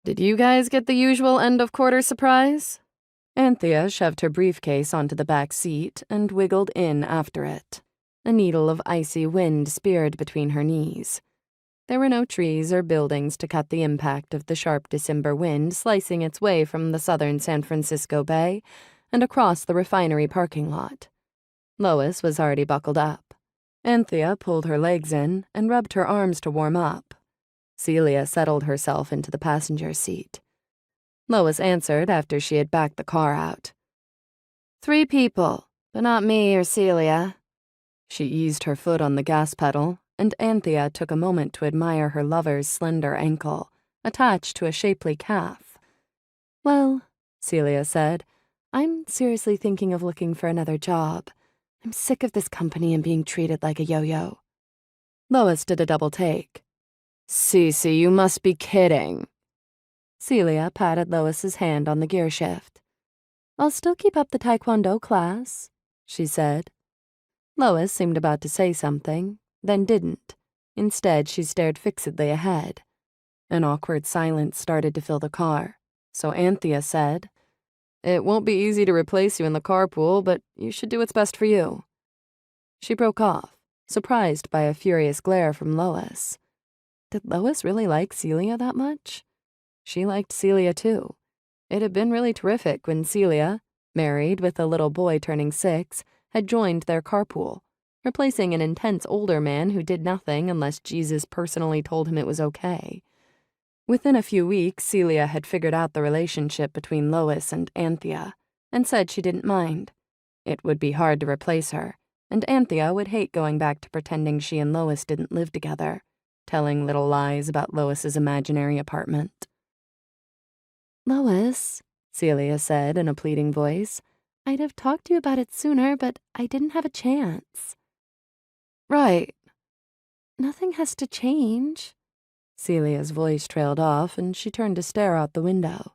Did you guys get the usual end-of-quarter surprise? Anthea shoved her briefcase onto the back seat and wiggled in after it. A needle of icy wind speared between her knees. There were no trees or buildings to cut the impact of the sharp December wind slicing its way from the southern San Francisco Bay and across the refinery parking lot. Lois was already buckled up. Anthea pulled her legs in and rubbed her arms to warm up. Celia settled herself into the passenger seat. Lois answered after she had backed the car out. 3 people, but not me or Celia. She eased her foot on the gas pedal, and Anthea took a moment to admire her lover's slender ankle, attached to a shapely calf. Well, Celia said, I'm seriously thinking of looking for another job. I'm sick of this company and being treated like a yo-yo. Lois did a double take. Cece, you must be kidding. Celia patted Lois's hand on the gear shift. I'll still keep up the taekwondo class, she said. Lois seemed about to say something, then didn't. Instead, she stared fixedly ahead. An awkward silence started to fill the car, so Anthea said, It won't be easy to replace you in the carpool, but you should do what's best for you. She broke off, surprised by a furious glare from Lois. Did Lois really like Celia that much? She liked Celia too. It had been really terrific when Celia, married with a little boy turning 6, had joined their carpool, replacing an intense older man who did nothing unless Jesus personally told him it was okay. Within a few weeks, Celia had figured out the relationship between Lois and Anthea, and said she didn't mind. It would be hard to replace her, and Anthea would hate going back to pretending she and Lois didn't live together, telling little lies about Lois's imaginary apartment. Lois, Celia said in a pleading voice, I'd have talked to you about it sooner, but I didn't have a chance. Right. Nothing has to change. Celia's voice trailed off, and she turned to stare out the window.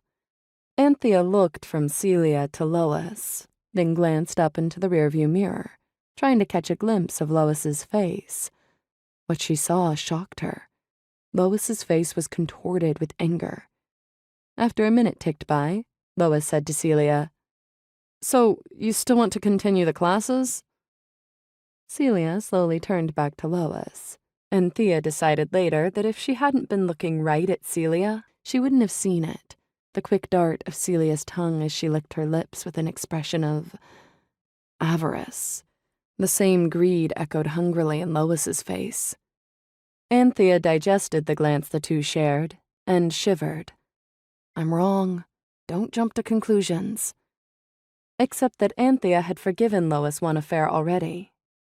Anthea looked from Celia to Lois, then glanced up into the rearview mirror, trying to catch a glimpse of Lois's face. What she saw shocked her. Lois's face was contorted with anger. After a minute ticked by, Lois said to Celia, So, you still want to continue the classes? Celia slowly turned back to Lois. Anthea decided later that if she hadn't been looking right at Celia, she wouldn't have seen it, the quick dart of Celia's tongue as she licked her lips with an expression of avarice. The same greed echoed hungrily in Lois's face. Anthea digested the glance the two shared, and shivered. I'm wrong. Don't jump to conclusions. Except that Anthea had forgiven Lois one affair already.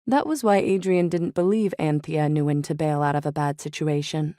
That was why Adrian didn't believe Anthea knew when to bail out of a bad situation.